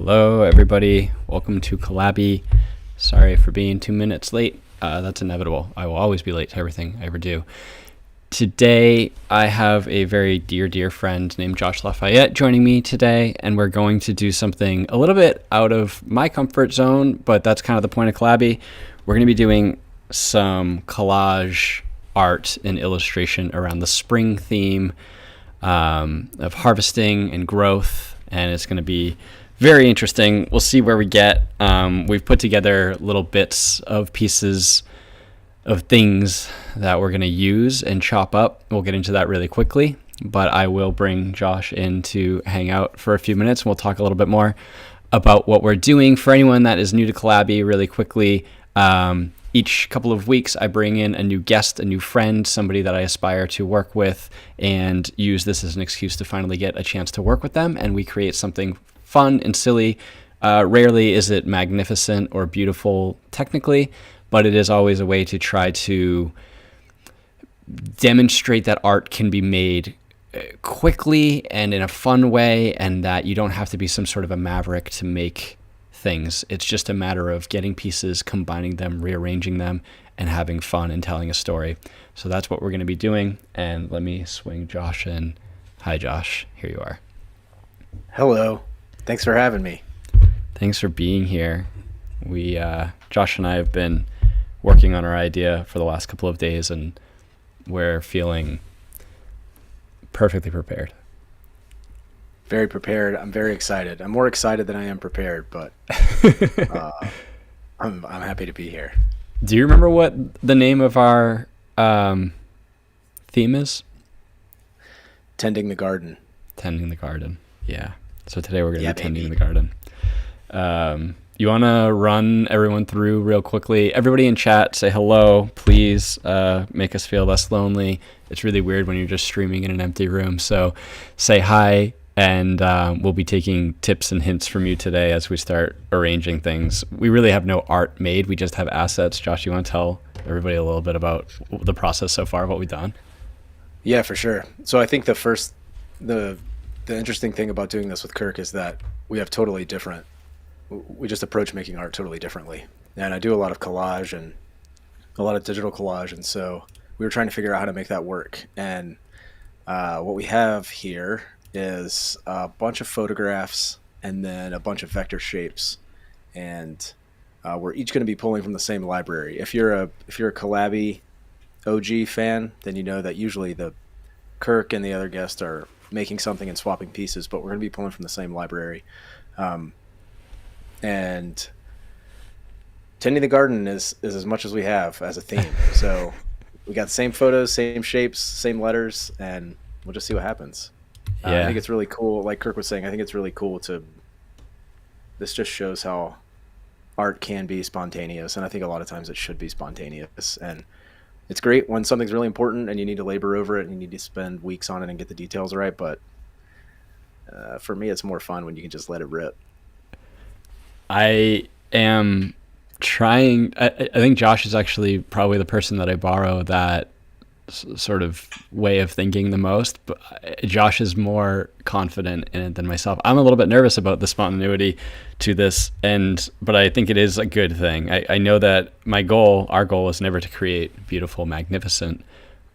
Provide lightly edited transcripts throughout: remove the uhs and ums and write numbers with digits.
Hello, everybody. Welcome to Collabie. Sorry for being 2 minutes late. That's inevitable. I will always be late to everything I ever do. Today, I have a very dear friend named Josh LaFayette joining me today, and we're going to do something a little bit out of my comfort zone, but that's kind of the point of Collabie. We're going to be doing some collage art and illustration around the spring theme of harvesting and growth, and it's going to be very interesting. We'll see where we get. We've put together little bits of pieces of things that we're going to use and chop up. We'll get into that really quickly, but I will bring Josh in to hang out for a few minutes, and we'll talk a little bit more about what we're doing. For anyone that is new to Collabie, really quickly, each couple of weeks I bring in a new guest, a new friend, somebody that I aspire to work with, and use this as an excuse to finally get a chance to work with them, and we create something fun and silly. Rarely is it magnificent or beautiful technically, but it is always a way to try to demonstrate that art can be made quickly and in a fun way, and that you don't have to be some sort of a maverick to make things. It's just a matter of getting pieces, combining them, rearranging them, and having fun and telling a story. So that's what we're going to be doing. And let me swing Josh in. Hi, Josh. Here you are. Hello. Thanks for having me. Thanks for being here. We, Josh and I have been working on our idea for the last couple of days, and we're feeling perfectly prepared. Very prepared. I'm very excited. I'm more excited than I am prepared, but I'm happy to be here. Do you remember what the name of our theme is? Tending the garden. Tending the garden. Yeah. So today we're going to be tending baby. the garden. You want to run everyone through real quickly? Everybody in chat, say hello, please. Make us feel less lonely. It's really weird when you're just streaming in an empty room. So say hi, and we'll be taking tips and hints from you today as we start arranging things. We really have no art made. We just have assets. Josh, you want to tell everybody a little bit about the process so far, what we've done? Yeah, for sure. So I think the interesting thing about doing this with Kirk is that we just approach making art totally differently. And I do a lot of collage and a lot of digital collage, and so we were trying to figure out how to make that work. And what we have here is a bunch of photographs and then a bunch of vector shapes, and we're each going to be pulling from the same library. If you're a Collabie OG fan, then you know that usually the Kirk and the other guest are making something and swapping pieces, but we're going to be pulling from the same library. And tending the garden is as much as we have as a theme. So we got the same photos, same shapes, same letters, and we'll just see what happens. Yeah. I think it's really cool. Like Kirk was saying, I think it's really cool this just shows how art can be spontaneous. And I think a lot of times it should be spontaneous. And it's great when something's really important and you need to labor over it and you need to spend weeks on it and get the details right. But for me, it's more fun when you can just let it rip. I am trying. I think Josh is actually probably the person that I borrow that sort of way of thinking the most, but Josh is more confident in it than myself. I'm a little bit nervous about the spontaneity to this, but I think it is a good thing. I know that our goal is never to create beautiful, magnificent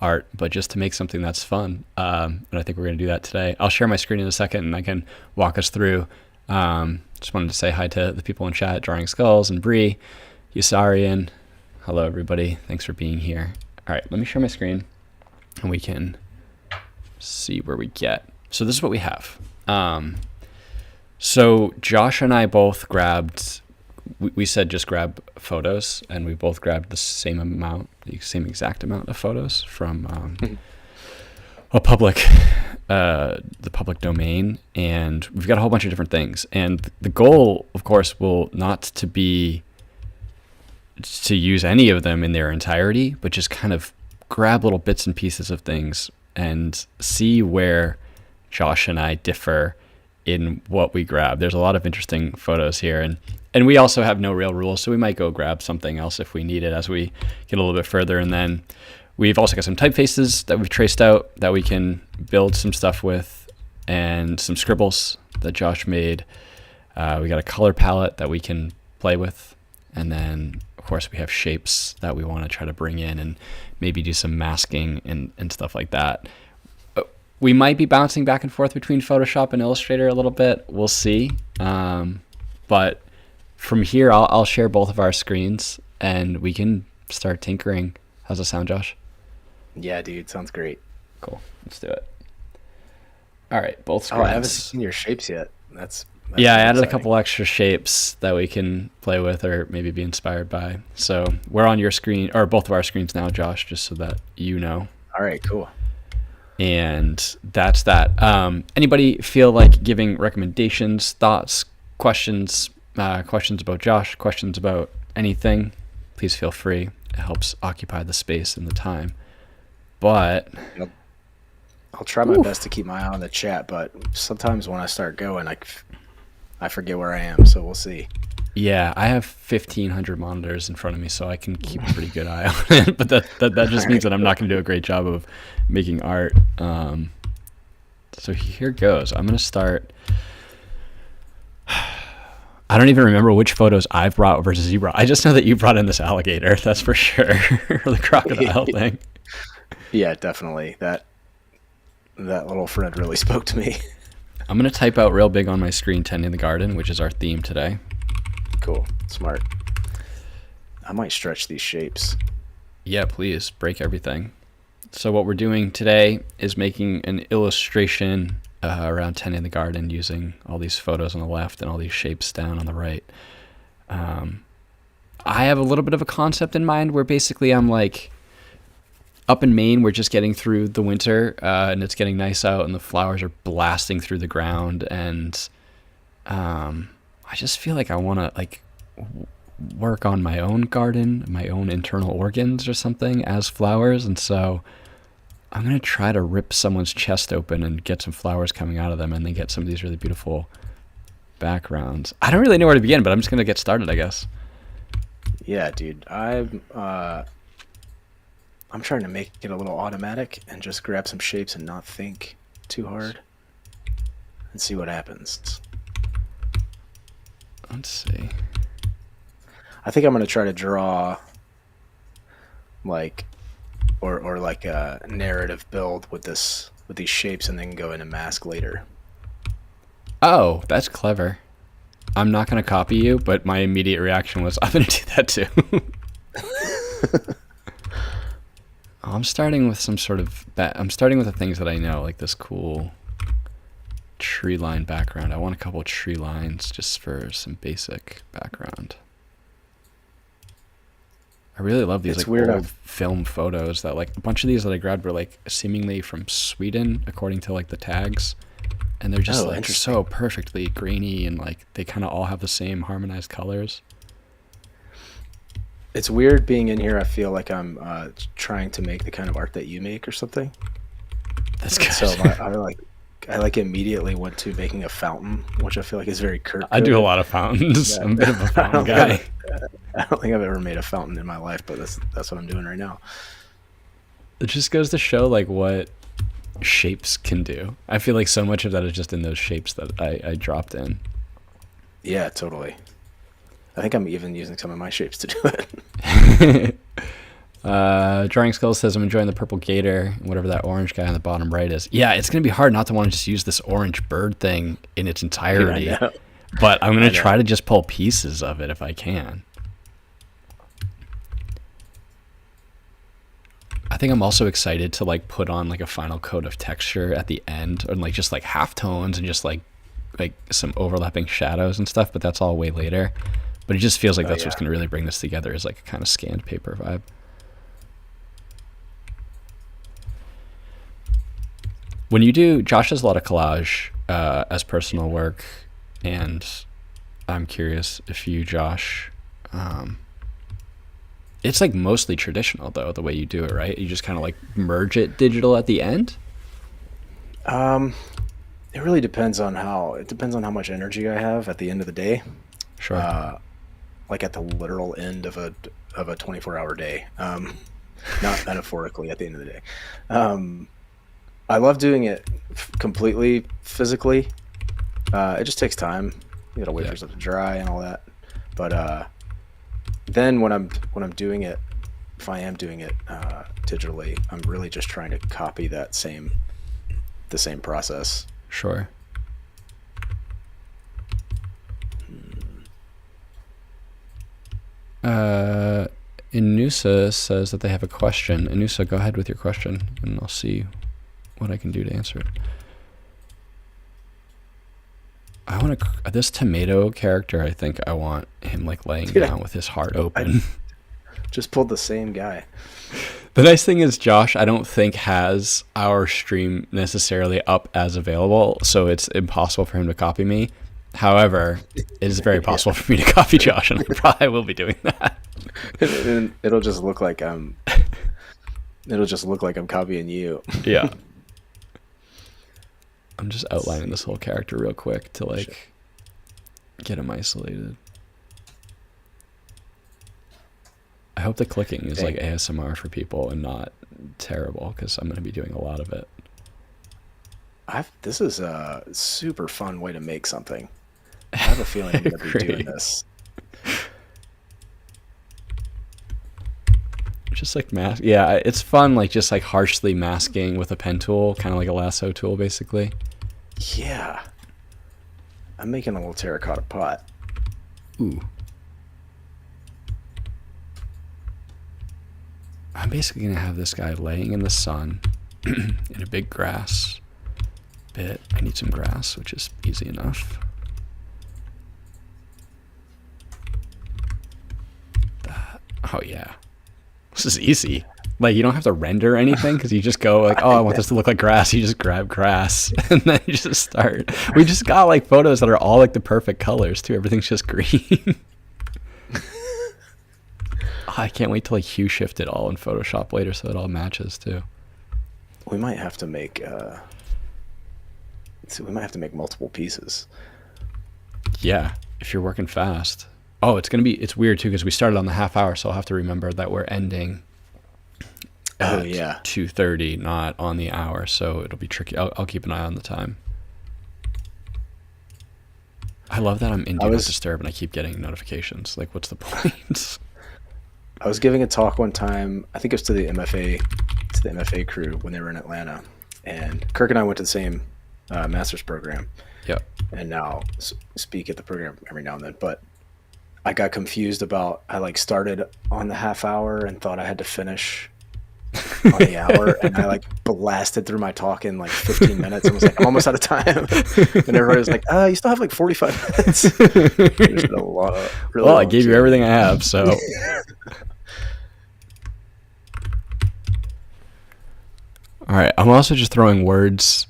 art, but just to make something that's fun. And I think we're going to do that today. I'll share my screen in a second and I can walk us through. Just wanted to say hi to the people in chat, Drawing Skulls and Bree, Yusarian. Hello, everybody. Thanks for being here. All right, let me share my screen and we can see where we get. So this is what we have. So Josh and I both grabbed, we said just grab photos, and we both grabbed the same exact amount of photos from the public domain, and we've got a whole bunch of different things. And the goal, of course, will not to be to use any of them in their entirety, but just kind of grab little bits and pieces of things and see where Josh and I differ in what we grab. There's a lot of interesting photos here, and we also have no real rules, so we might go grab something else if we need it as we get a little bit further. And then we've also got some typefaces that we've traced out that we can build some stuff with, and some scribbles that Josh made. We got a color palette that we can play with. And then, of course, we have shapes that we want to try to bring in and maybe do some masking and stuff like that. We might be bouncing back and forth between Photoshop and Illustrator a little bit. We'll see. But from here, I'll share both of our screens and we can start tinkering. How's that sound, Josh? Yeah, dude, sounds great. Cool. Let's do it. All right, both screens. Oh, I haven't seen your shapes yet. That's yeah, I added exciting. a couple extra shapes that we can play with or maybe be inspired by. So we're on your screen, or both of our screens now, Josh, just so that you know. All right, cool. And that's that. Anybody feel like giving recommendations, thoughts, questions about Josh, questions about anything, please feel free. It helps occupy the space and the time. But I'll try my best to keep my eye on the chat, but sometimes when I start going, I forget where I am, so we'll see. Yeah, I have 1,500 monitors in front of me, so I can keep a pretty good eye on it. But that just means that I'm not going to do a great job of making art. So here goes. I'm going to start. I don't even remember which photos I've brought versus you brought. I just know that you brought in this alligator, that's for sure. Or the crocodile thing. Yeah, definitely. That little friend really spoke to me. I'm going to type out real big on my screen, Tending the Garden, which is our theme today. Cool. Smart. I might stretch these shapes. Yeah, please. Break everything. So what we're doing today is making an illustration around Tending the Garden using all these photos on the left and all these shapes down on the right. I have a little bit of a concept in mind where basically I'm like, up in Maine, we're just getting through the winter and it's getting nice out and the flowers are blasting through the ground. And I just feel like I want to like work on my own garden, my own internal organs or something as flowers. And so I'm going to try to rip someone's chest open and get some flowers coming out of them and then get some of these really beautiful backgrounds. I don't really know where to begin, but I'm just going to get started, I guess. Yeah, dude. I'm trying to make it a little automatic and just grab some shapes and not think too hard and see what happens. Let's see. I think I'm going to try to draw like or like a narrative build with these shapes and then go in and mask later. Oh, that's clever. I'm not going to copy you, but my immediate reaction was I'm going to do that too. I'm starting with some sort of I'm starting with the things that I know, like this cool tree line background. I want a couple tree lines just for some basic background. I really love these old film photos that like a bunch of these that I grabbed were like seemingly from Sweden according to like the tags, and they're just like so perfectly grainy and like they kind of all have the same harmonized colors. It's weird being in here. I feel like I'm trying to make the kind of art that you make or something. That's good. So I immediately went to making a fountain, which I feel like is very Kirk. I do a lot of fountains. Yeah. I'm a bit of a fountain guy. I don't think I've ever made a fountain in my life, but that's what I'm doing right now. It just goes to show like what shapes can do. I feel like so much of that is just in those shapes that I dropped in. Yeah, totally. I think I'm even using some of my shapes to do it. Drawing Skull says, I'm enjoying the purple gator, whatever that orange guy on the bottom right is. Yeah, it's going to be hard not to want to just use this orange bird thing in its entirety. Yeah, but I'm going to try to just pull pieces of it if I can. I think I'm also excited to like put on like a final coat of texture at the end, or like just like halftones and just like some overlapping shadows and stuff, but that's all way later. But it just feels like that's what's going to really bring this together, is like a kind of scanned paper vibe. When you do, Josh does a lot of collage as personal work, and I'm curious if you, Josh, it's like mostly traditional though, the way you do it, right? You just kind of like merge it digital at the end? It really depends on how much energy I have at the end of the day. Sure. Like at the literal end of a 24-hour day. Not metaphorically at the end of the day. I love doing it completely physically. It just takes time, You gotta wait for stuff to dry and all that. But then when I'm doing it, if I am doing it digitally, I'm really just trying to copy the same process. Sure. Inusa says that they have a question. Inusa, go ahead with your question, and I'll see what I can do to answer it. I want to this tomato character. I think I want him like laying down with his heart open. Just pulled the same guy. The nice thing is Josh, I don't think has our stream necessarily up as available, so it's impossible for him to copy me. However, it is very possible for me to copy Josh, and I probably will be doing that. And it'll just look like I'm copying you. Yeah. I'm just outlining this whole character real quick to like get him isolated. I hope the clicking is like ASMR for people and not terrible, because I'm going to be doing a lot of it. This is a super fun way to make something. I have a feeling I'm going to be doing this. Just like mask. Yeah, it's fun, like just like harshly masking with a pen tool, kind of like a lasso tool, basically. Yeah. I'm making a little terracotta pot. Ooh. I'm basically going to have this guy laying in the sun in a big grass bit. I need some grass, which is easy enough. Oh, yeah. This is easy. Like, you don't have to render anything, because you just go like, oh, I want this to look like grass. You just grab grass, and then you just start. We just got like photos that are all like the perfect colors too. Everything's just green. I can't wait to like hue shift it all in Photoshop later so it all matches too. We might have to make multiple pieces. Yeah, if you're working fast. Oh, it's weird too, because we started on the half hour, so I'll have to remember that we're ending at 2:30, not on the hour, so it'll be tricky. I'll keep an eye on the time. I love that I'm in Do Not Disturb and I keep getting notifications. Like, what's the point? I was giving a talk one time, I think it was to the MFA crew when they were in Atlanta, and Kirk and I went to the same master's program. Yeah. And now speak at the program every now and then, but I got confused about, I like started on the half hour and thought I had to finish on the hour, and I like blasted through my talk in like 15 minutes and was like, I'm almost out of time. And everybody was like, you still have like 45 minutes. There's been a lot of well, I gave you everything I have, so. All right, I'm also just throwing words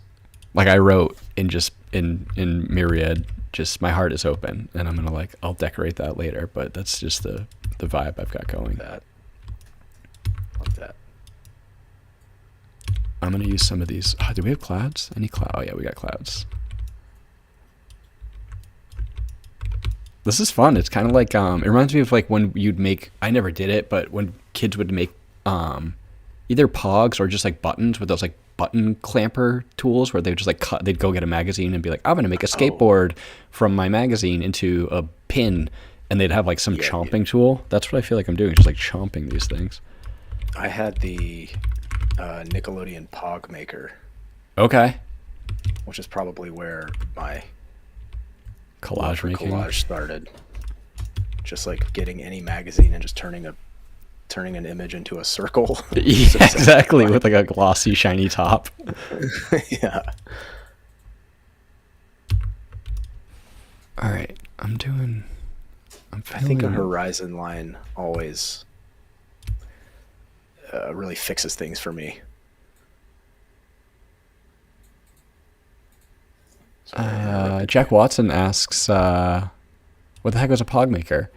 like I wrote in Myriad. Just my heart is open, and I'm gonna I'll decorate that later, but that's just the vibe I've got going. Like that. I'm gonna use some of these. Do we have clouds? Any cloud? Oh yeah, we got clouds. This is fun. It's kind of like it reminds me of like when you'd make. I never did it, but when kids would make either pogs or just like buttons with those like button clamper tools, where they would just like cut. They'd go get a magazine and be like, I'm gonna make a skateboard from my magazine into a pin, and they'd have like some chomping tool. That's what I feel like I'm doing, just like chomping these things. I had the Nickelodeon Pog Maker. Okay. Which is probably where my collage started. Just like getting any magazine and just turning an image into a circle. Yeah, exactly, with like a glossy, shiny top. Yeah. All right, I think a horizon line always really fixes things for me. Jack Watson asks, what the heck was a Pog Maker?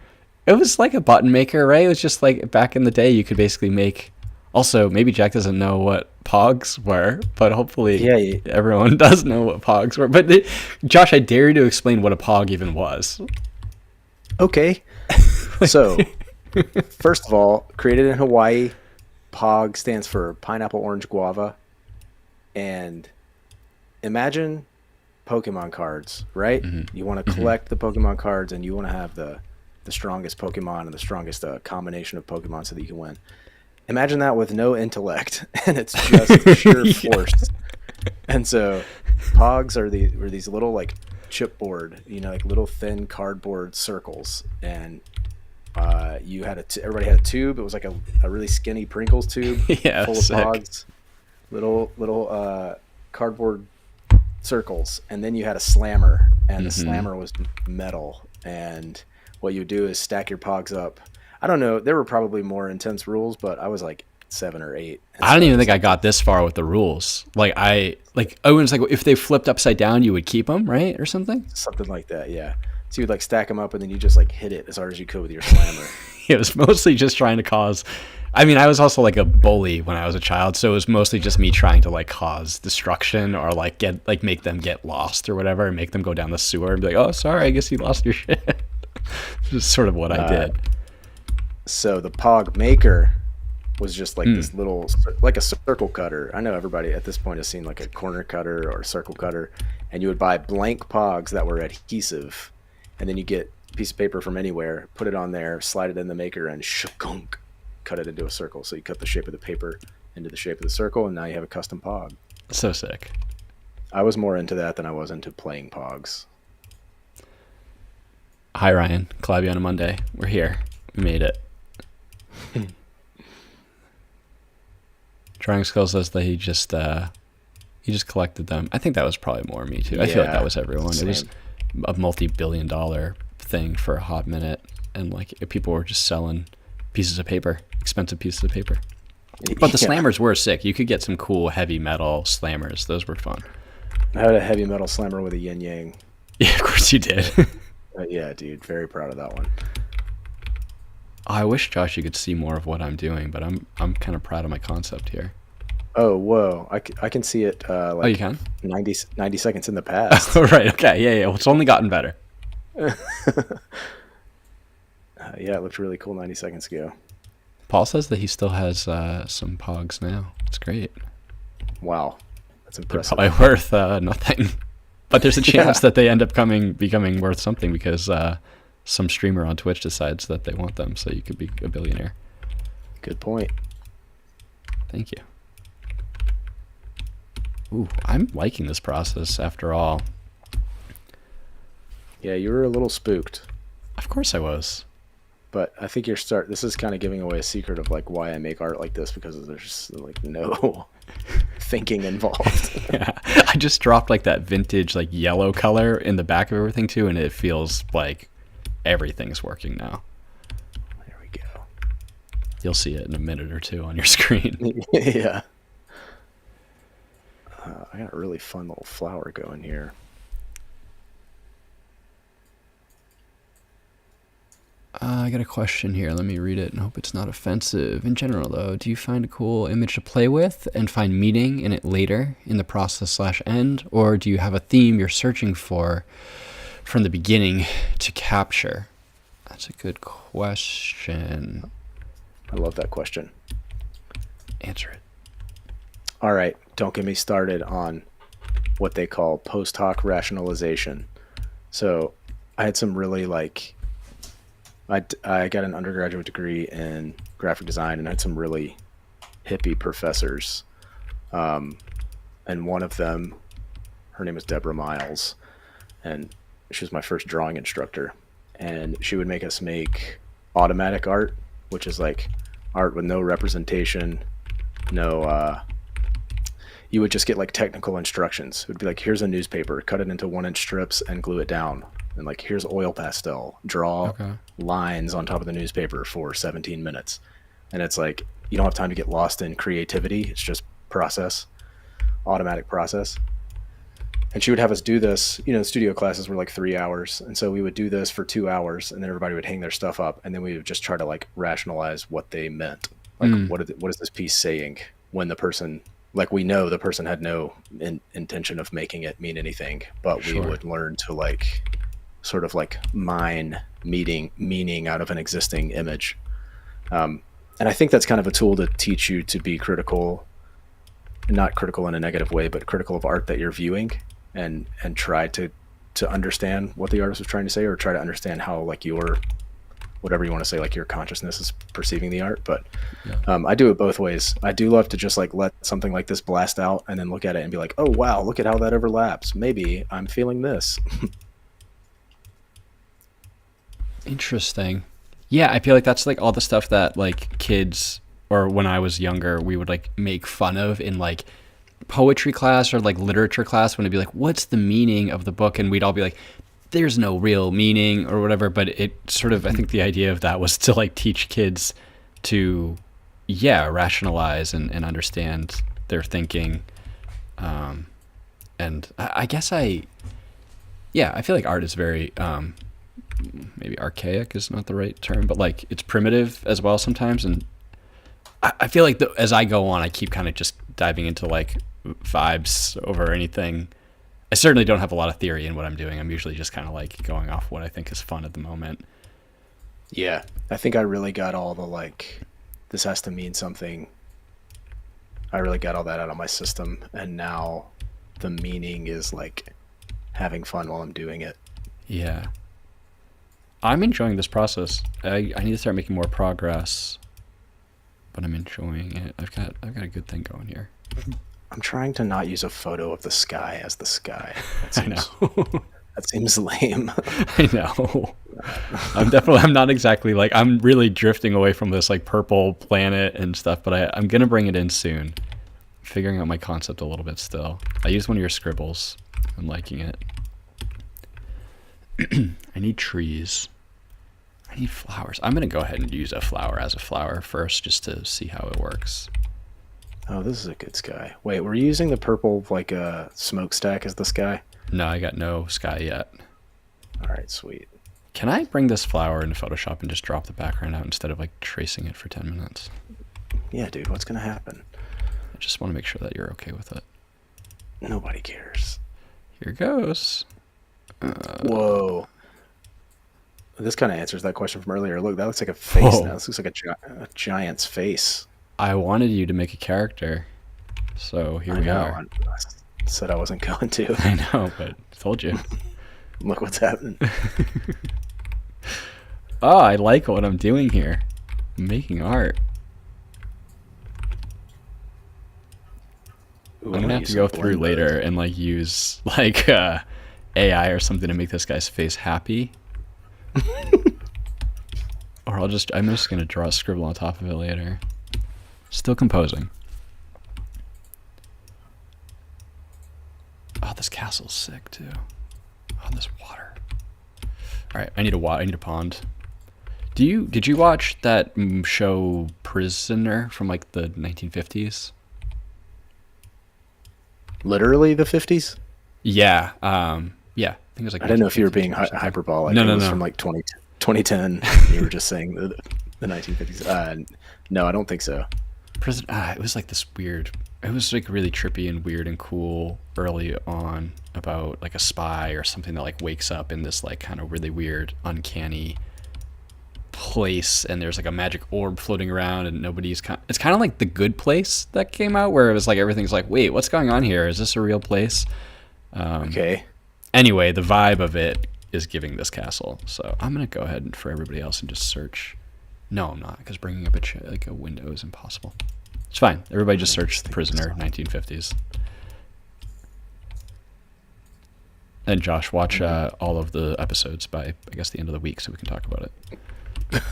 It was like a button maker, right? It was just like back in the day you could basically make. Also, maybe Jack doesn't know what Pogs were, but hopefully everyone does know what Pogs were. But Josh, I dare you to explain what a Pog even was. Okay. So, first of all, created in Hawaii, Pog stands for pineapple, orange, guava. And imagine Pokemon cards, right? Mm-hmm. You want to Mm-hmm. collect the Pokemon cards, and you want to have the strongest Pokemon and the strongest combination of Pokemon so that you can win. Imagine that with no intellect, and it's just sheer Yeah. force. And so, Pogs were these little like chipboard, like little thin cardboard circles, and you had everybody had a tube. It was like a really skinny Pringles tube Yeah, full of sick. Pogs, little cardboard circles, and then you had a slammer, and the slammer was metal. And what you do is stack your Pogs up. I don't know. There were probably more intense rules, but I was like 7 or 8. And I don't so even it's think I got this far with the rules. Like Owen's like, if they flipped upside down, you would keep them, right, or something. something like that, yeah. So you'd like stack them up, and then you just like hit it as hard as you could with your slammer. It was mostly just trying to cause. I mean, I was also like a bully when I was a child, so it was mostly just me trying to like cause destruction or like make them get lost or whatever, and make them go down the sewer and be like, "Oh, sorry, I guess you lost your shit." Just sort of what I did. So the Pog Maker was just like this little, like a circle cutter. I know everybody at this point has seen like a corner cutter or a circle cutter, and you would buy blank Pogs that were adhesive, and then you get a piece of paper from anywhere, put it on there, slide it in the maker, and shakunk, cut it into a circle. So you cut the shape of the paper into the shape of the circle, and now you have a custom Pog. So sick. I was more into that than I was into playing Pogs. Hi Ryan, Collabie on a Monday. We're here. We made it. Trying Skull says that he just collected them. I think that was probably more me too. I feel like that was everyone. Same. It was a multi-billion-dollar thing for a hot minute, and like people were just selling pieces of paper, expensive pieces of paper. But the slammers were sick. You could get some cool heavy metal slammers. Those were fun. I had a heavy metal slammer with a yin yang. Yeah, of course you did. Yeah, dude, very proud of that one. I wish, Josh, you could see more of what I'm doing, but I'm kind of proud of my concept here. Oh, whoa. I can see it like you can? 90 seconds in the past. Oh, right. Okay. Yeah. Well, it's only gotten better. Yeah, it looked really cool 90 seconds ago. Paul says that he still has some Pogs now. It's great. Wow. That's They're impressive. probably worth nothing. But there's a chance that they end up becoming worth something because some streamer on Twitch decides that they want them, so you could be a billionaire. Good point. Thank you. Ooh, I'm liking this process after all. Yeah, you were a little spooked, Of course I was. but I think this is kind of giving away a secret of like why I make art like this, because there's like no thinking involved. Yeah. I just dropped like that vintage like yellow color in the back of everything too, and it feels like everything's working now. There we go. You'll see it in a minute or two on your screen. Yeah. I got a really fun little flower going here. I got a question here. Let me read it and hope it's not offensive. In general, though, do you find a cool image to play with and find meaning in it later in the process/end? Or do you have a theme you're searching for from the beginning to capture? That's a good question. I love that question. Answer it. All right, don't get me started on what they call post hoc rationalization. So I had some really like, I got an undergraduate degree in graphic design, and I had some really hippie professors. And one of them, her name was Deborah Miles, and she was my first drawing instructor. And she would make us make automatic art, which is like art with no representation, you would just get like technical instructions. It would be like, here's a newspaper, cut it into 1-inch strips and glue it down. And like, here's oil pastel, draw lines on top of the newspaper for 17 minutes. And it's like, you don't have time to get lost in creativity. It's just process, automatic process. And she would have us do this, studio classes were like 3 hours. And so we would do this for 2 hours, and then everybody would hang their stuff up. And then we would just try to like rationalize what they meant. Like, what is this piece saying when the person, like, we know the person had no intention of making it mean anything, but we would learn to like sort of like mine meaning out of an existing image. And I think that's kind of a tool to teach you to be critical, not critical in a negative way, but critical of art that you're viewing. and try to understand what the artist was trying to say, or try to understand how like your whatever you want to say, like your consciousness is perceiving the art. But I do it both ways. I do love to just like let something like this blast out and then look at it and be like, oh wow, look at how that overlaps. Maybe I'm feeling this. Interesting. Yeah, I feel like that's like all the stuff that like kids, or when I was younger, we would like make fun of in like poetry class or like literature class, when it'd be like, what's the meaning of the book? And we'd all be like, there's no real meaning or whatever. But it sort of, I think the idea of that was to like teach kids to, rationalize and understand their thinking. And I guess I feel like art is very, maybe archaic is not the right term, but like it's primitive as well sometimes. And I feel like as I go on, I keep kind of just diving into like vibes over anything. I certainly don't have a lot of theory in what I'm doing. I'm usually just kind of like going off what I think is fun at the moment. Yeah, I think I really got all the like, this has to mean something. I really got all that out of my system, and now the meaning is like having fun while I'm doing it. Yeah, I'm enjoying this process. I need to start making more progress, but I'm enjoying it. I've got a good thing going here. I'm trying to not use a photo of the sky as the sky. I know. That seems lame. I know. I'm not exactly like, I'm really drifting away from this like purple planet and stuff, but I'm going to bring it in soon. Figuring out my concept a little bit still. I used one of your scribbles. I'm liking it. I need trees. I need flowers. I'm going to go ahead and use a flower as a flower first, just to see how it works. Oh, this is a good sky. Wait, were you using the purple like a smokestack as the sky? No, I got no sky yet. All right, sweet. Can I bring this flower into Photoshop and just drop the background out instead of like tracing it for 10 minutes? Yeah, dude, what's going to happen? I just want to make sure that you're okay with it. Nobody cares. Here goes. Whoa. This kind of answers that question from earlier. Look, that looks like a face now. This looks like a giant's face. I wanted you to make a character, so here we are. I said I wasn't going to. I know, but I told you. Look what's happening. Oh, I like what I'm doing here. I'm making art. Ooh, I'm gonna have to go through later and like use like AI or something to make this guy's face happy. Or I'm just gonna scribble on top of it later. Still composing. Oh, this castle's sick too. Oh, this water. All right, I need a pond. Did you watch that show Prisoner from like the 1950s? Literally the 50s? Yeah. Yeah. I think it was like. I didn't know if you were being hyperbolic. No, it was from like 2010. You were just saying the 1950s. No, I don't think so. It was like this weird. It was like really trippy and weird and cool early on, about like a spy or something that like wakes up in this like kind of really weird, uncanny place, and there's like a magic orb floating around, and it's kind of like The Good Place that came out, where it was like everything's like, wait, what's going on here? Is this a real place? Okay. Anyway, the vibe of it is giving this castle. So I'm gonna go ahead and for everybody else and just search. No, I'm not, because bringing up a window is impossible. It's fine. Everybody just search Prisoner 1950s. And Josh, watch all of the episodes by, I guess, the end of the week, so we can talk about it.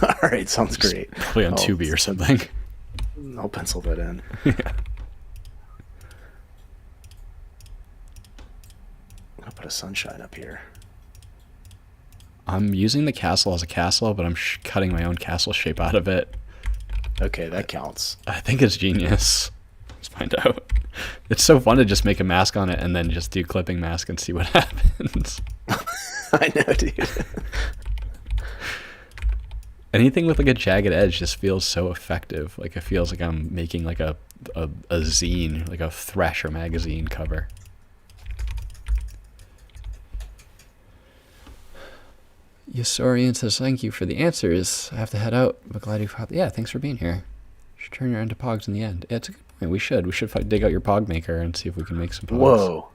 All right, sounds great. Probably on Tubi or something. I'll pencil that in. Yeah. I'll put a sunshine up here. I'm using the castle as a castle, but I'm cutting my own castle shape out of it. Okay, that counts. I think it's genius. Let's find out. It's so fun to just make a mask on it and then just do clipping mask and see what happens. I know, dude. Anything with like a jagged edge just feels so effective. Like it feels like I'm making like a zine, like a Thrasher magazine cover. Yasorian says, thank you for the answers. I have to head out, but glad you caught. Yeah, thanks for being here. Should turn your into pogs in the end. Yeah, it's a good I mean, we should dig out your Pog maker and see if we can make some Pogs. Whoa.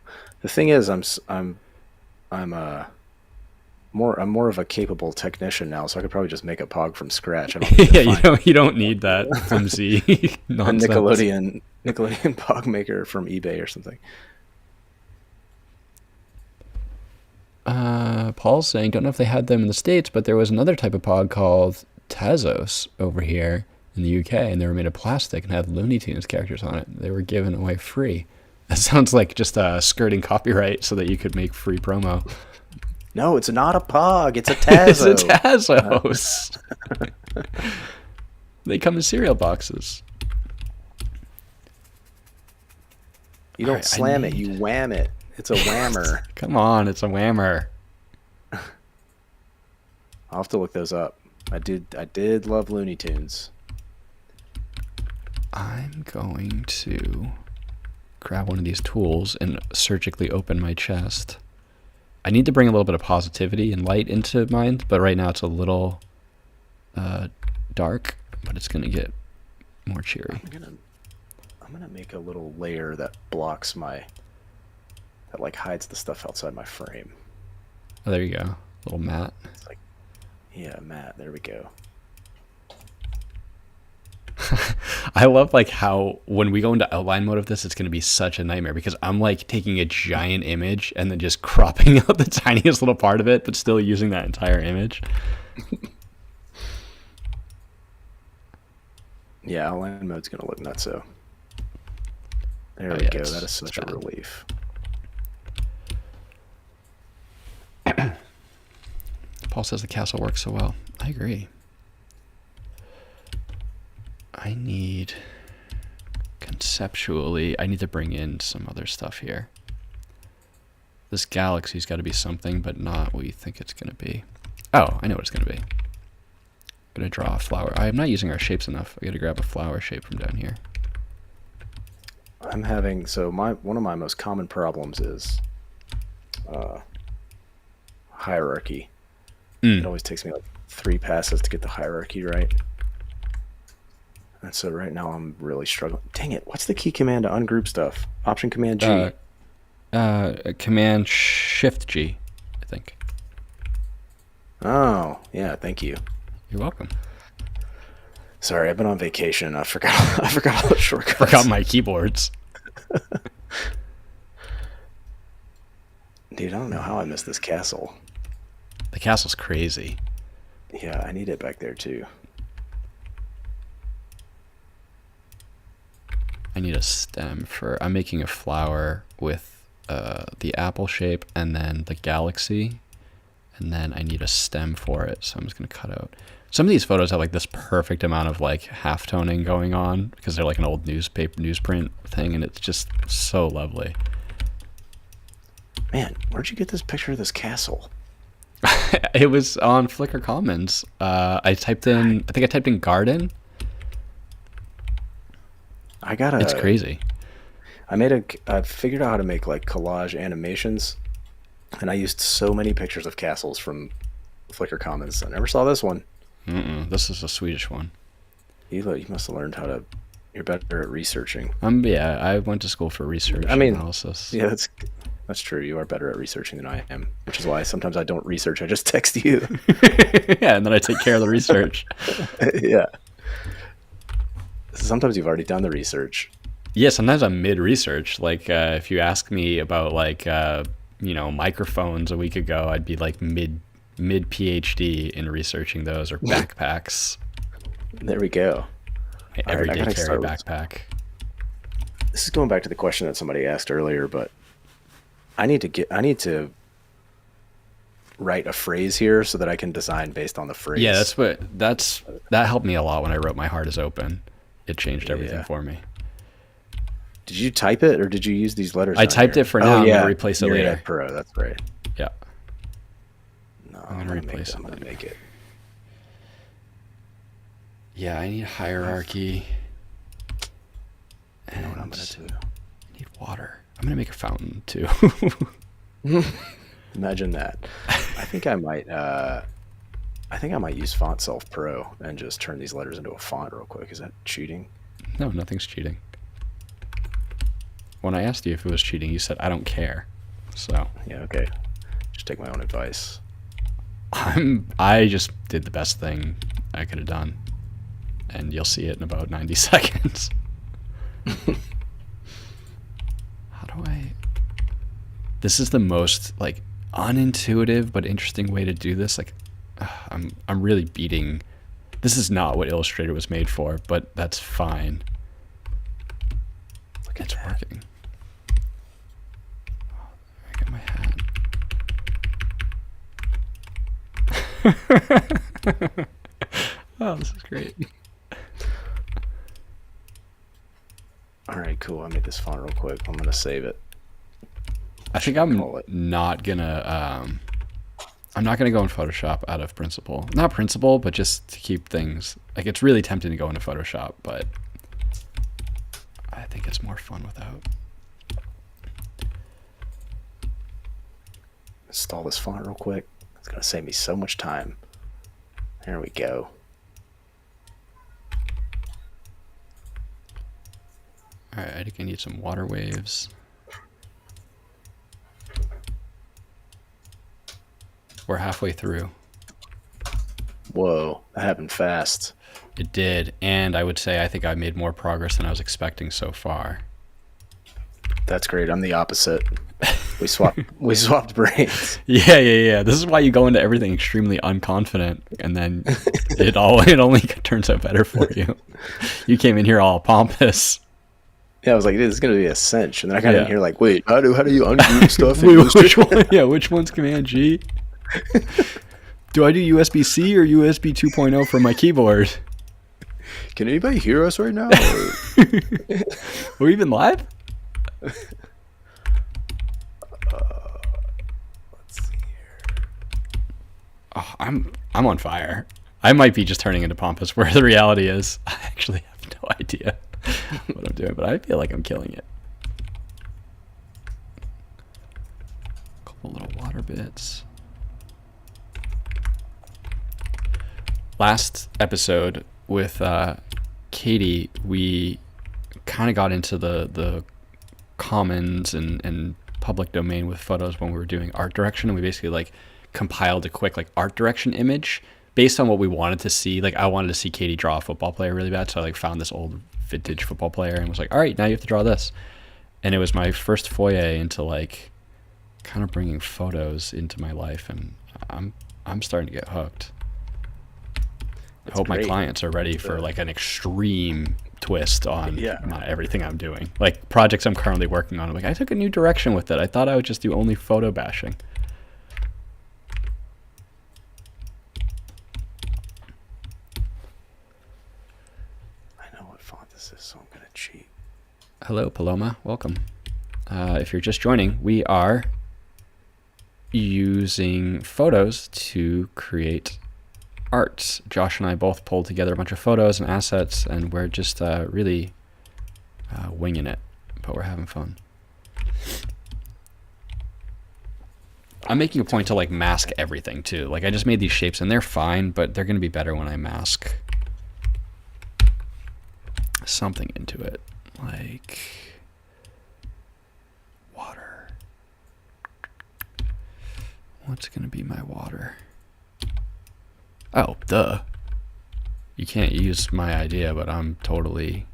The thing is, I'm more of a capable technician now, so I could probably just make a Pog from scratch. I don't need to find you don't need that flimsy a nonsense. Nickelodeon Pog maker from eBay or something. Paul's saying, don't know if they had them in the States, but there was another type of Pog called Tazos over here in the UK, and they were made of plastic and had Looney Tunes characters on it. They were given away free. That sounds like just skirting copyright so that you could make free promo. No, it's not a Pog. It's a Tazo. It's a Tazos. They come in cereal boxes. You don't slam it, you wham it. It's a whammer. Come on, it's a whammer. I'll have to look those up. I did love Looney Tunes. I'm going to grab one of these tools and surgically open my chest. I need to bring a little bit of positivity and light into mine, but right now it's a little dark, but it's going to get more cheery. I'm gonna make a little layer that blocks that like hides the stuff outside my frame. Oh, there you go. Little mat. It's like, yeah, mat. There we go. I love like how when we go into outline mode of this, it's going to be such a nightmare because I'm like taking a giant image and then just cropping out the tiniest little part of it, but still using that entire image. Yeah, outline mode's gonna look nuts. So there we go. That is such a relief. Paul says the castle works so well. I agree. I need to bring in some other stuff here. This galaxy's got to be something, but not what you think it's going to be. Oh, I know what it's going to be. I'm going to draw a flower. I'm not using our shapes enough. I got to grab a flower shape from down here. I'm having, one of my most common problems is hierarchy. It always takes me like 3 passes to get the hierarchy right. And so right now I'm really struggling. Dang it, what's the key command to ungroup stuff? Option Command G. Command Shift G, I think. Oh, yeah, thank you. You're welcome. Sorry, I've been on vacation. I forgot all the shortcuts. Forgot my keyboards. Dude, I don't know how I missed this castle. The castle's crazy. Yeah, I need it back there too. I need a stem I'm making a flower with the apple shape and then the galaxy, and then I need a stem for it, so I'm just going to cut out. Some of these photos have like this perfect amount of like half-toning going on because they're like an old newsprint thing, and it's just so lovely. Man, where'd you get this picture of this castle? It was on Flickr Commons. I typed in garden. It's crazy. I figured out how to make like collage animations, and I used so many pictures of castles from Flickr Commons. I never saw this one. This is a Swedish one. You must have learned you're better at researching. Yeah, I went to school for research analysis. Yeah, that's true. You are better at researching than I am, which is why sometimes I don't research. I just text you. Yeah, and then I take care of the research. Yeah. Sometimes you've already done the research. Yeah, sometimes I'm mid-research. Like, if you ask me about, like, microphones a week ago, I'd be, like, mid-PhD in researching those, or backpacks. There we go. Everyday carry backpack. This is going back to the question that somebody asked earlier, but I need to write a phrase here so that I can design based on the phrase. Yeah, that helped me a lot when I wrote My Heart Is Open. It changed everything for me. Did you type it or did you use these letters? I typed it for now. I'm going to replace it later. Pro, that's right. Yeah. No, I'm going to replace it. I'm going to make it. Yeah, I need hierarchy. You know what I'm going to do? I need water. I'm going to make a fountain too. Imagine that. I think I might use Font Self Pro and just turn these letters into a font real quick. Is that cheating? No, nothing's cheating. when I asked you if it was cheating, you said, I don't care. So Yeah, okay. Just take my own advice. I just did the best thing I could have done. And you'll see it in about 90 seconds. How do I... This is the most, like, unintuitive but interesting way to do this. Like, I'm really beating... This is not what Illustrator was made for, but that's fine. Look at It's that. working. Oh, I got my hat. Oh, this is great. All right, cool. I made this font real quick. I'm gonna save it. I think I'm not gonna go in Photoshop out of principle. Not principle, but just to keep things like, it's really tempting to go into Photoshop, but I think it's more fun without. Install this font real quick. It's gonna save me so much time. There we go. All right, I think I need some water waves. We're halfway through. Whoa, that happened fast. It did, and I would say I think I made more progress than I was expecting so far. That's great. I'm the opposite. We swapped brains. Yeah. This is why you go into everything extremely unconfident, and then it only turns out better for you. You came in here all pompous. Yeah, I was like, this is gonna be a cinch, and then I got Yeah. in here like, wait, how do you undo stuff? in Wait, Illustrator? which one? Yeah, which one's Command G? Do I do USB-C or USB 2.0 for my keyboard? Can anybody hear us right now? Are we even live? Let's see here. Oh, I'm on fire. I might be just turning into pompous, where the reality is I actually have no idea what I'm doing, but I feel like I'm killing it. Couple little water bits. Last episode with Katie, we kind of got into the commons and public domain with photos when we were doing art direction, and we basically like compiled a quick like art direction image based on what we wanted to see. Like, I wanted to see Katie draw a football player really bad, so I like found this old vintage football player and was like, all right, now you have to draw this. And it was my first foyer into like kind of bringing photos into my life, and I'm starting to get hooked. I hope my clients are ready for like an extreme twist on everything I'm doing. Like projects I'm currently working on, I'm like, I took a new direction with it. I thought I would just do only photo bashing. I know what font this is, so I'm gonna cheat. Hello, Paloma. Welcome. If you're just joining, we are using photos to create art. Josh and I both pulled together a bunch of photos and assets, and we're just really winging it, but we're having fun. I'm making a point to like mask everything too. Like, I just made these shapes and they're fine, but they're going to be better when I mask something into it, like water. What's going to be my water? Oh, duh. You can't use my idea, but I'm totally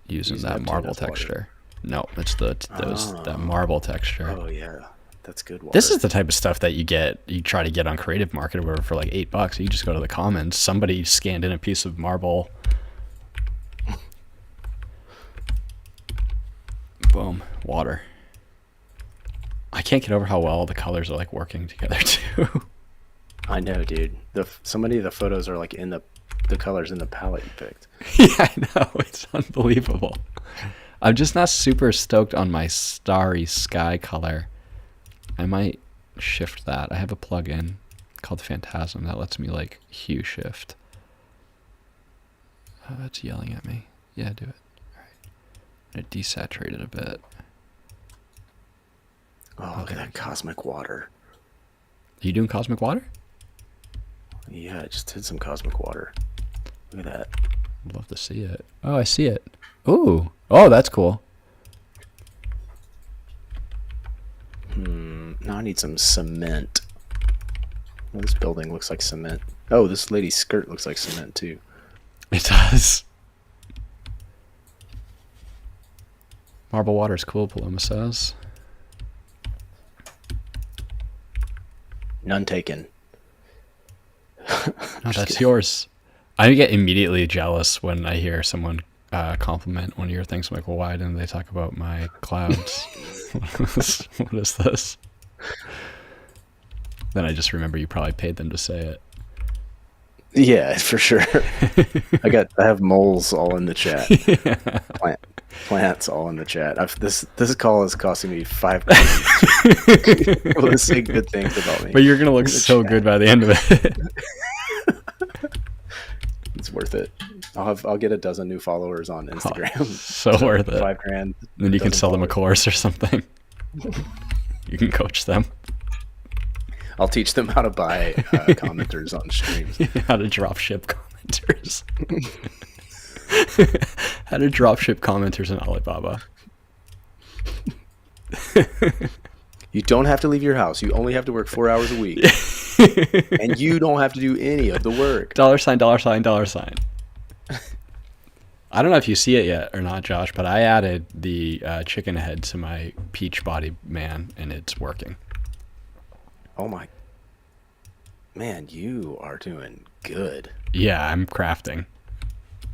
using that marble texture. No, it's that marble texture. Oh yeah, that's good water. This is the type of stuff that you try to get on Creative Market or whatever for like $8. You just go to the comments. Somebody scanned in a piece of marble. Boom, water. I can't get over how well the colors are like working together too. I know, dude. So many of the photos are like in the colors in the palette you picked. Yeah, I know. It's unbelievable. I'm just not super stoked on my starry sky color. I might shift that. I have a plugin called Phantasm that lets me like hue shift. Oh, it's yelling at me. Yeah, do it. All right. I'm gonna desaturate it a bit. Oh, look at that cosmic water. Are you doing cosmic water? Yeah, I just did some cosmic water. Look at that. I'd love to see it. Oh, I see it. Ooh. Oh, that's cool. need some cement. Well, this building looks like cement. Oh, this lady's skirt looks like cement too. It does. Marble water's cool, Paloma says. None taken. No, that's yours. I get immediately jealous when I hear someone compliment one of your things. I'm like, well, why didn't they talk about my clouds? What is this? Then I just remember you probably paid them to say it. Yeah, for sure. I have moles all in the chat. Yeah. Plants all in the chat. This call is costing me $5 people to say good things about me. But you're gonna look so good by the end of it. It's worth it. I'll get a dozen new followers on Instagram. So worth it. $5,000. Then you can sell them a course or something. You can coach them. I'll teach them how to buy commenters on streams. How to drop ship commenters. How to drop ship commenters in Alibaba. You don't have to leave your house. You only have to work 4 hours a week. And you don't have to do any of the work. $, $. I don't know if you see it yet or not, Josh, but I added the chicken head to my peach body man, and it's working. Oh my. Man, you are doing good. Yeah, I'm crafting.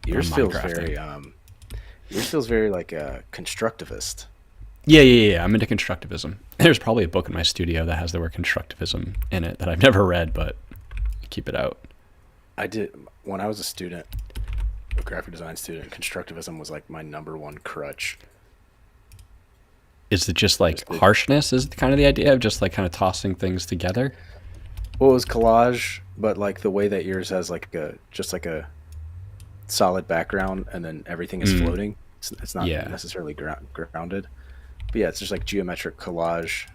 Yours feels very like a constructivist. Yeah. I'm into constructivism. There's probably a book in my studio that has the word constructivism in it that I've never read, but I keep it out. I did when I was a student, a graphic design student. Constructivism was like my number one crutch. Is it just like harshness? Is kind of the idea of just like kind of tossing things together? Well, it was collage, but like the way that yours has like a solid background and then everything is floating. It's not necessarily grounded. But yeah, it's just like geometric collage.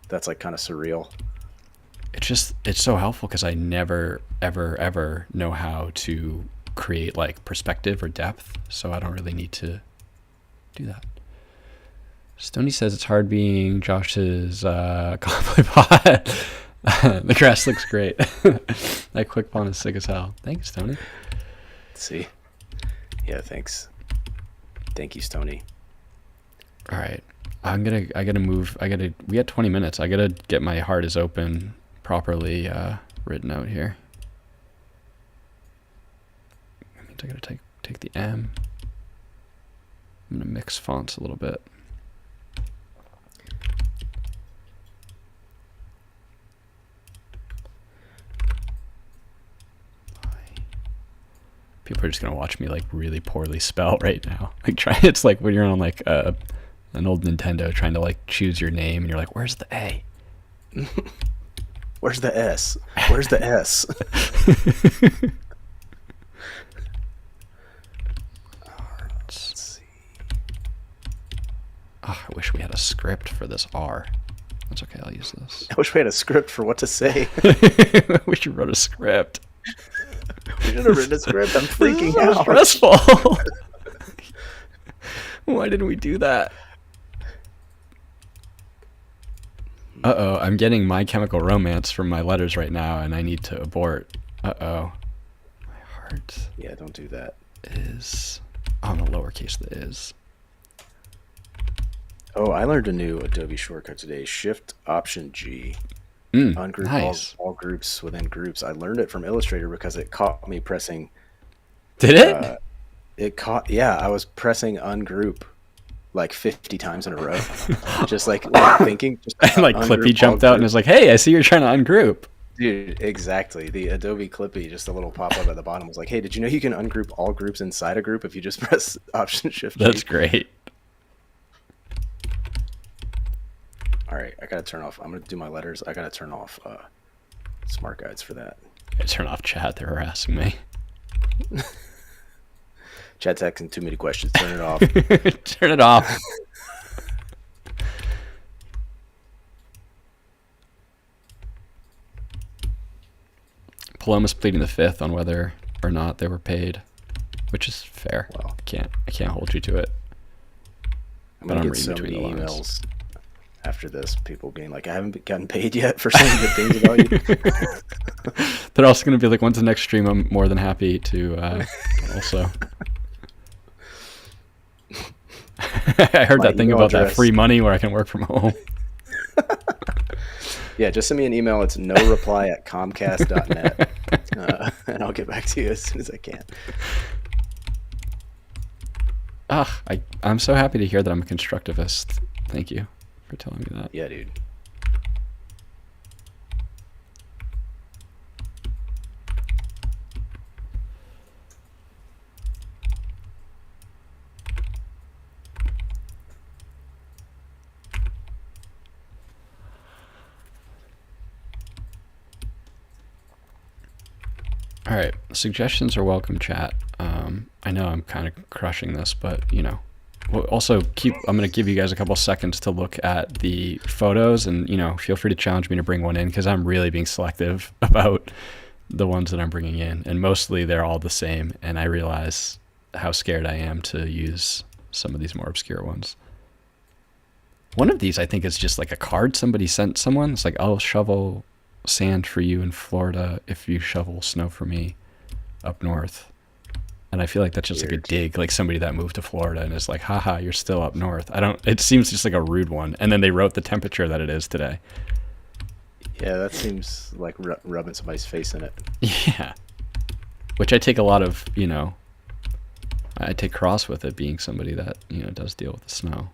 That's like kind of surreal. It's so helpful because I never, ever know how to create like perspective or depth. So I don't really need to do that. Stoney says it's hard being Josh's cosplay pot. The grass looks great. That quick pawn is sick as hell. Thanks, Stoney. See? Yeah, thanks. Thank you, Stoney. All right. I gotta move. We got 20 minutes. I gotta get my heart is open properly written out here. That means I gotta take the M. I'm gonna mix fonts a little bit. People are just gonna watch me like really poorly spell right now. Like it's like when you're on like an old Nintendo trying to like choose your name and you're like, where's the A? Where's the S? Where's the S? Let's see. Oh, I wish we had a script for this R. That's okay, I'll use this. I wish we had a script for what to say. I wish you wrote a script. We should have written a script. I'm freaking so out. Stressful. Why didn't we do that? Uh-oh, I'm getting My Chemical Romance from my letters right now, and I need to abort. Uh-oh. My heart. Yeah, don't do that. Is on the lowercase the is. Oh, I learned a new Adobe shortcut today. Shift Option G. Ungroup nice. all groups within groups. I learned it from Illustrator because it caught me pressing. Did it? I was pressing ungroup like 50 times in a row. just like thinking. Just like Clippy jumped out and was like, hey, I see you're trying to ungroup. Dude, exactly. The Adobe Clippy, just a little pop-up at the bottom was like, hey, did you know you can ungroup all groups inside a group if you just press Option Shift G? That's great. All right, I gotta turn off. I'm gonna do my letters. I gotta turn off smart guides for that. I turn off chat. They're harassing me. Chat's asking too many questions. Turn it off. Turn it off. Paloma's pleading the fifth on whether or not they were paid, which is fair. Well, I can't hold you to it. I'm gonna get so many emails after this. People being like, I haven't gotten paid yet for saying good things about you. They're also going to be like, when's the next stream? I'm more than happy to also. I heard that thing about that free money where I can work from home. Yeah, just send me an email. It's noreply@comcast.net, and I'll get back to you as soon as I can. I'm so happy to hear that I'm a constructivist. Thank you for telling me that. Yeah, dude. All right, suggestions are welcome, chat. I know I'm kind of crushing this, but also I'm going to give you guys a couple seconds to look at the photos, and feel free to challenge me to bring one in, because I'm really being selective about the ones that I'm bringing in, and mostly they're all the same, and I realize how scared I am to use some of these more obscure ones. One of these I think is just like a card somebody sent someone. It's like, I'll shovel sand for you in Florida if you shovel snow for me up north. And I feel like that's just like a dig, like somebody that moved to Florida and is like, haha, you're still up north. It seems just like a rude one. And then they wrote the temperature that it is today. Yeah, that seems like rubbing somebody's face in it. Yeah. Which I take a lot of, I take cross with it, being somebody that, does deal with the snow.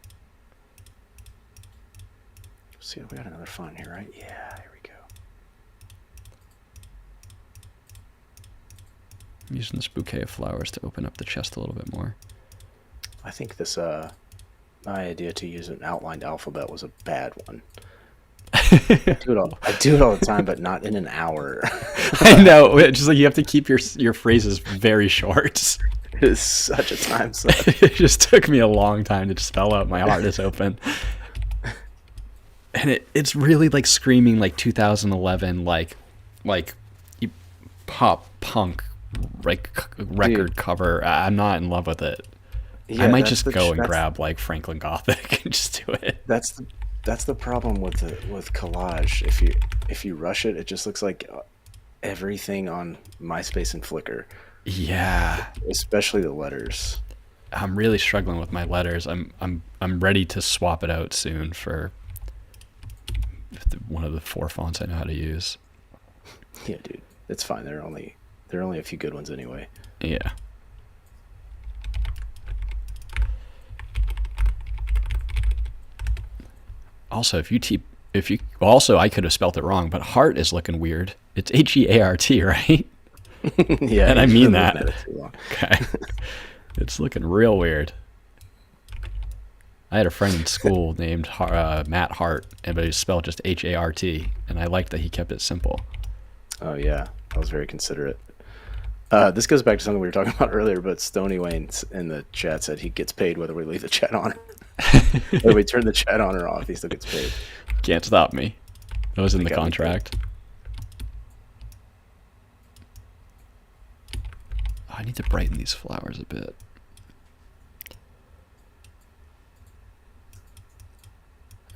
Let's see, we got another font here, right? Yeah, here we go. I'm using this bouquet of flowers to open up the chest a little bit more. I think this, my idea to use an outlined alphabet was a bad one. I do it all the time, but not in an hour. I know. It's just like you have to keep your phrases very short. It is such a time suck. It just took me a long time to spell out "my heart is open," and it's really like screaming like 2011, like pop punk like record cover. I'm not in love with it. Yeah, I might just go and grab like Franklin Gothic and just do it. That's the problem with collage. If you rush it, it just looks like everything on MySpace and Flickr. Yeah, especially the letters. I'm really struggling with my letters. I'm ready to swap it out soon for one of the 4 fonts I know how to use. Yeah, dude, it's fine. There are only a few good ones anyway. Yeah. Also, I could have spelt it wrong, but heart is looking weird. It's HEART, right? Yeah, and I mean that. Okay. It's looking real weird. I had a friend in school named Matt Hart, but he spelled just HART, and I liked that he kept it simple. Oh yeah, that was very considerate. This goes back to something we were talking about earlier, but Stony Wayne in the chat said he gets paid whether we leave the chat on. Whether we turn the chat on or off, he still gets paid. Can't stop me. That was in the contract. Oh, I need to brighten these flowers a bit.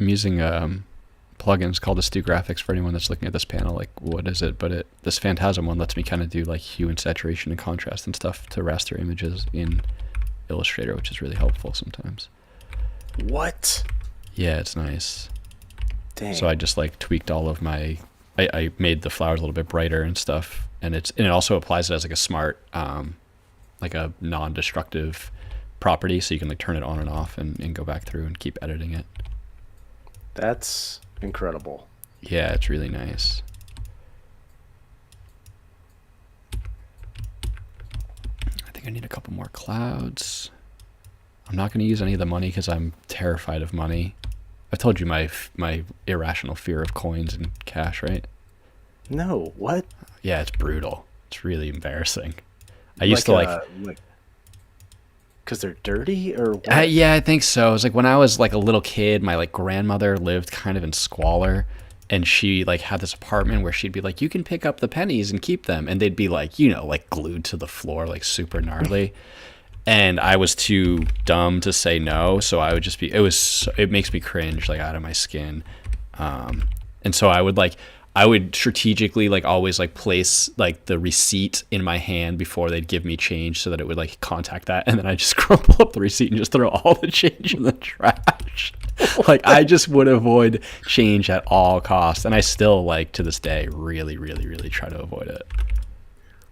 I'm using plugins called Astute Graphics for anyone that's looking at this panel. Like, what is it? But this Phantasm one lets me kind of do like hue and saturation and contrast and stuff to raster images in Illustrator, which is really helpful sometimes. What? Yeah, it's nice. Dang. So I just like tweaked all of my. I made the flowers a little bit brighter and stuff, and it also applies it as like a smart, like a non-destructive property, so you can like turn it on and off and go back through and keep editing it. That's incredible. Yeah, it's really nice. I think I need a couple more clouds. I'm not going to use any of the money because I'm terrified of money. I told you my irrational fear of coins and cash, right? No, what? Yeah, it's brutal. It's really embarrassing. I used to like because they're dirty or what? Yeah, I think so. It was like when I was like a little kid, my like grandmother lived kind of in squalor, and she like had this apartment where she'd be like, you can pick up the pennies and keep them, and they'd be like, like glued to the floor, like super gnarly. And I was too dumb to say no, so I would just be. It makes me cringe, like, out of my skin. And so I would strategically, like, always, like, place, like, the receipt in my hand before they'd give me change, so that it would, like, contact that, and then I just crumple up the receipt and just throw all the change in the trash. Like, I just would avoid change at all costs, and I still, like, to this day, really, really, really try to avoid it.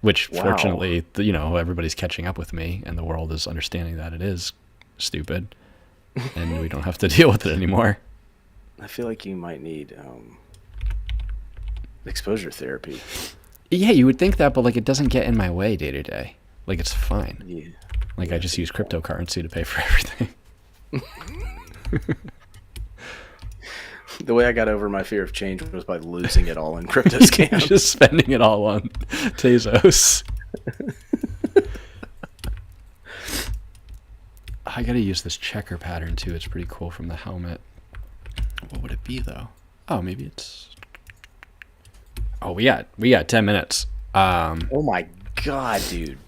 Which, fortunately, you know, everybody's catching up with me, and the world is understanding that it is stupid, and we don't have to deal with it anymore. I feel like you might need exposure therapy. Yeah, you would think that, but, like, it doesn't get in my way day to day. Like, it's fine. Yeah. Like, I just use cryptocurrency to pay for everything. The way I got over my fear of change was by losing it all in crypto scams. Just spending it all on Tezos. I gotta use this checker pattern too. It's pretty cool from the helmet. What would it be though? Oh, maybe it's. Oh, we got 10 minutes. Oh my god, dude!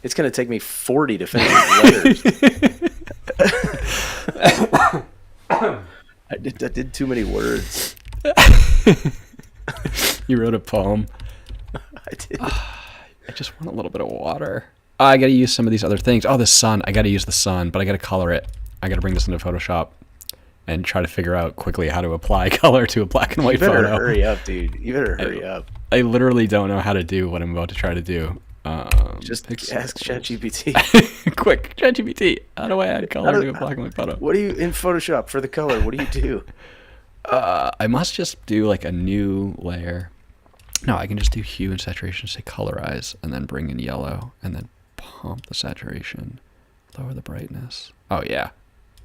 It's gonna take me 40 to finish these letters. I did too many words. You wrote a poem. I did. I just want a little bit of water. I got to use some of these other things. Oh, the sun. I got to use the sun, but I got to color it. I got to bring this into Photoshop and try to figure out quickly how to apply color to a black and white photo. You better hurry up, dude. You better hurry up. I literally don't know how to do what I'm about to try to do. Just ask ChatGPT. Quick, ChatGPT. How do I add color to a black and white photo? What do you, in Photoshop for the color, what do you do? I must just do like a new layer. No, I can just do hue and saturation, say colorize, and then bring in yellow, and then pump the saturation, lower the brightness. Oh yeah,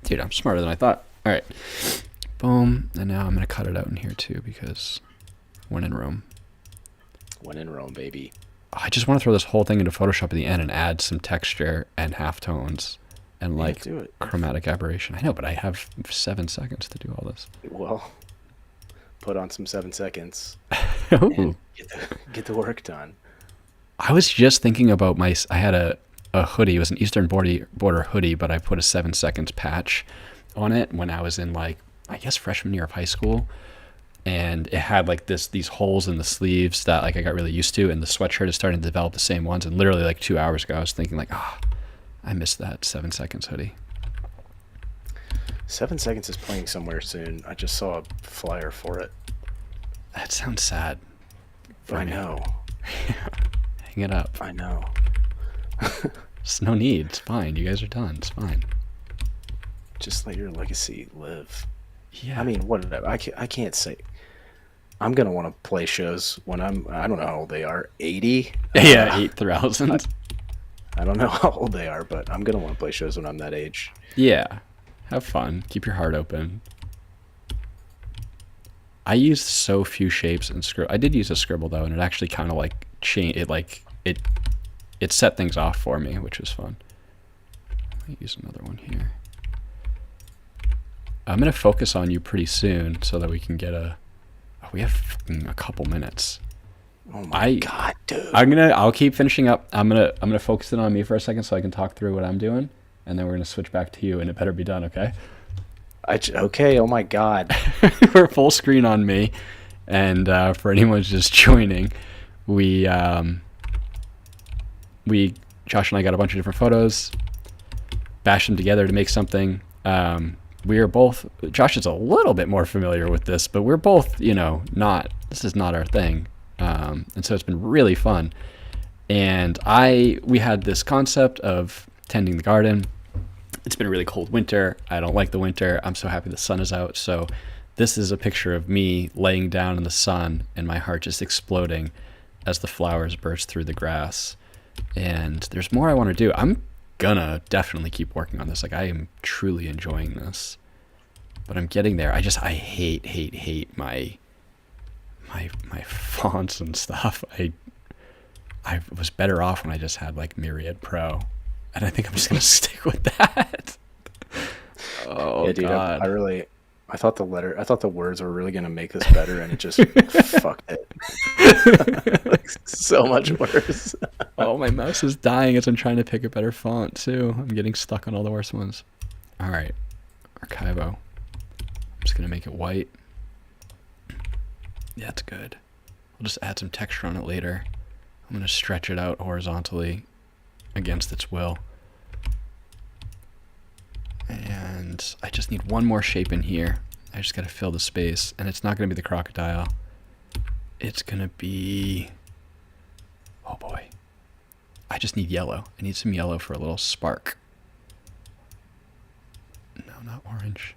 dude, I'm smarter than I thought. All right, boom, and now I'm gonna cut it out in here too because when in Rome. When in Rome, baby. I just want to throw this whole thing into Photoshop at the end and add some texture and halftones and like chromatic aberration. I know, but I have 7 seconds to do all this. Well, put on some 7 seconds. Ooh. Get the work done. I was just thinking about I had a hoodie. It was an Eastern border hoodie, but I put a 7 seconds patch on it when I was in like, I guess freshman year of high school. And it had like these holes in the sleeves that like I got really used to, and the sweatshirt is starting to develop the same ones. And literally like 2 hours ago, I was thinking like, I missed that 7 seconds hoodie. 7 seconds is playing somewhere soon. I just saw a flyer for it. That sounds sad. I know. Hang it up. I know. There's no need. It's fine. You guys are done. It's fine. Just let your legacy live. Yeah. I mean, whatever. I can't say. I'm going to want to play shows when I don't know how old they are, 80? Yeah, 8,000. I don't know how old they are, but I'm going to want to play shows when I'm that age. Yeah. Have fun. Keep your heart open. I used so few shapes and scribble. I did use a scribble though, and it actually kind of like changed it. Like it set things off for me, which was fun. Let me use another one here. I'm gonna focus on you pretty soon so that we can get we have a couple minutes. Oh my god, dude! I'll keep finishing up. I'm gonna focus it on me for a second so I can talk through what I'm doing, and then we're gonna switch back to you, and it better be done, okay? Okay. Oh my god. We're full screen on me, and for anyone who's just joining, we Josh and I got a bunch of different photos, bashed them together to make something. We are both, Josh is a little bit more familiar with this, but we're both, this is not our thing. And so it's been really fun. And we had this concept of tending the garden. It's been a really cold winter. I don't like the winter. I'm so happy the sun is out. So this is a picture of me laying down in the sun and my heart just exploding as the flowers burst through the grass. And there's more I want to do. I'm gonna definitely keep working on this. Like, I am truly enjoying this, but I'm getting there. I hate my fonts and stuff. I was better off when I just had like Myriad Pro, and I think I'm just gonna stick with that. Oh, yeah, dude, God. I thought the words were really gonna make this better, and it just fucked it. Like, so much worse. Oh, my mouse is dying as I'm trying to pick a better font too. I'm getting stuck on all the worst ones. All right, Archivo. I'm just gonna make it white. Yeah, it's good. I'll just add some texture on it later. I'm gonna stretch it out horizontally against its will. And I just need one more shape in here. I just gotta fill the space, and it's not gonna be the crocodile. It's gonna be, oh boy. I just need yellow. I need some yellow for a little spark. No, not orange.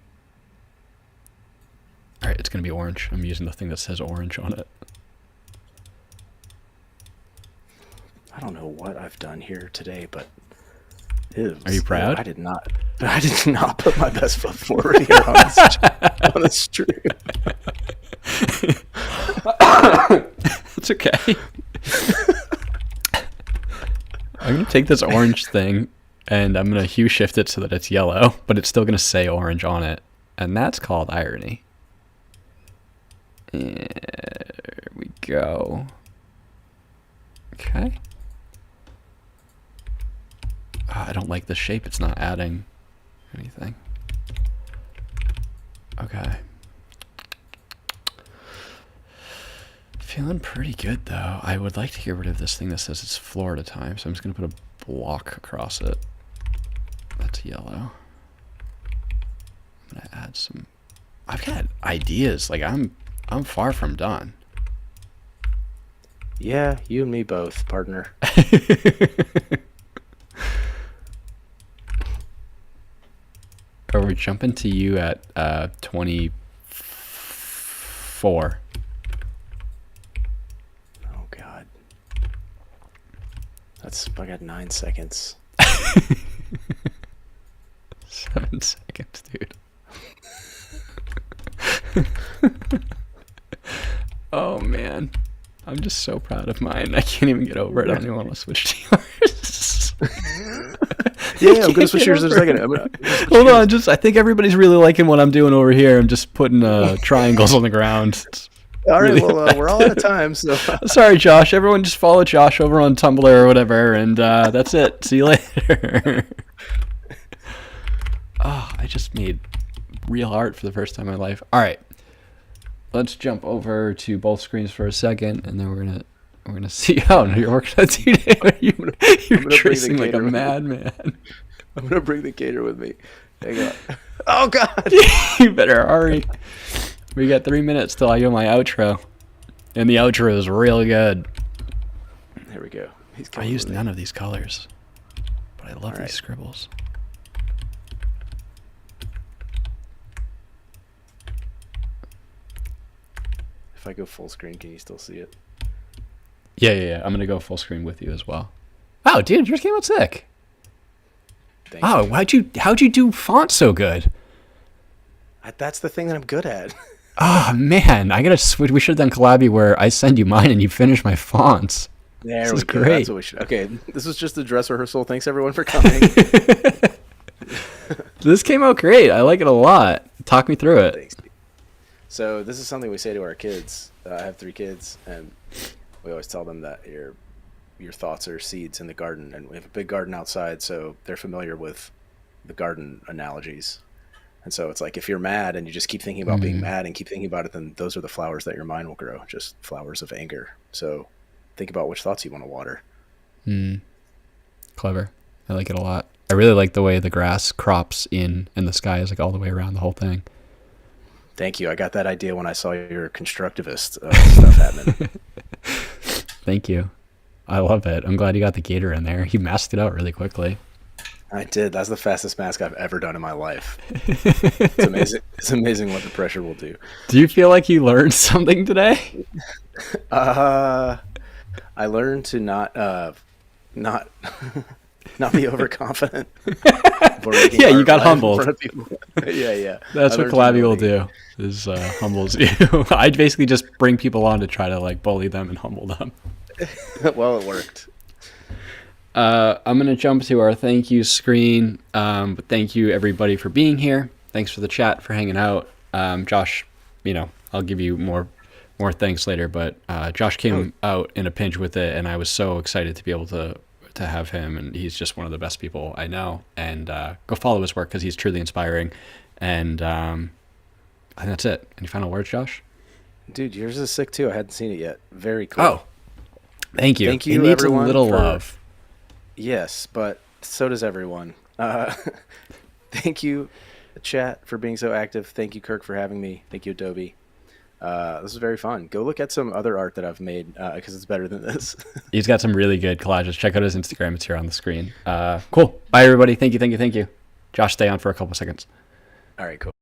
All right, it's gonna be orange. I'm using the thing that says orange on it. I don't know what I've done here today, but Are you proud? I did not put my best foot forward here on the stream. It's okay. I'm going to take this orange thing and I'm going to hue shift it so that it's yellow, but it's still going to say orange on it. And that's called irony. There we go. Okay. I don't like the shape. It's not adding anything. Okay. Feeling pretty good, though. I would like to get rid of this thing that says it's Florida time, so I'm just going to put a block across it. That's yellow. I'm going to add some... I've got ideas. Like, I'm far from done. Yeah, you and me both, partner. Are we jumping to you at 24? Oh, God. I got 9 seconds. 7 seconds, dude. Oh, man. I'm just so proud of mine. I can't even get over it. I don't even want to switch to yours. Yeah, I'm gonna switch yours in a second. Hold on, I think everybody's really liking what I'm doing over here. I'm just putting triangles on the ground. All right, well, we're all out of time, so... Sorry, Josh. Everyone just follow Josh over on Tumblr or whatever, and that's it. See you later. Oh, I just made real art for the first time in my life. All right, let's jump over to both screens for a second, and then we're gonna see. Oh no, you're working on 2 days. You're tracing like a madman. I'm gonna bring the gator with me. Hang on. Oh God! You better hurry. We got 3 minutes till I do my outro, and the outro is real good. There we go. I used none of these colors, but I love these scribbles. If I go full screen, can you still see it? Yeah. I'm gonna go full screen with you as well. Oh, dude, yours came out sick. Thank you. How'd you do font so good? That's the thing that I'm good at. Oh man, I gotta switch. We should have done Collabie where I send you mine and you finish my fonts. There this we is go. Great. That's what we should. Okay, this was just a dress rehearsal. Thanks everyone for coming. This came out great. I like it a lot. Talk me through it. Thanks. So this is something we say to our kids. I have 3 kids, and we always tell them that your thoughts are seeds in the garden, and we have a big garden outside, so they're familiar with the garden analogies. And so it's like if you're mad and you just keep thinking about being mad and keep thinking about it, then those are the flowers that your mind will grow, just flowers of anger. So think about which thoughts you want to water. Clever. I like it a lot. I really like the way the grass crops in and the sky is like all the way around the whole thing. Thank you. I got that idea when I saw your constructivist stuff happening. Thank you. I love it. I'm glad you got the gator in there. You masked it out really quickly. I did. That's the fastest mask I've ever done in my life. It's amazing. It's amazing what the pressure will do. Do you feel like you learned something today? I learned to not be overconfident. Yeah, you got humbled. Yeah. That's what Collabie will do, is humbles you. I basically just bring people on to try to like bully them and humble them. Well, it worked. I'm going to jump to our thank you screen. But thank you everybody for being here. Thanks for the chat, for hanging out. Josh, I'll give you more thanks later, but Josh came out in a pinch with it, and I was so excited to be able to have him, and he's just one of the best people I know. And go follow his work because he's truly inspiring. And I think that's it. Any final words, Josh? Dude, yours is sick too. I hadn't seen it yet. Very cool. Oh, thank you. Thank you, it needs everyone, a little love. Yes, but so does everyone. Thank you, chat, for being so active. Thank you, Kirk, for having me. Thank you, Adobe. This was very fun. Go look at some other art that I've made because it's better than this. He's got some really good collages. Check out his Instagram. It's here on the screen. Cool. Bye, everybody. Thank you. Josh, stay on for a couple seconds. All right, cool.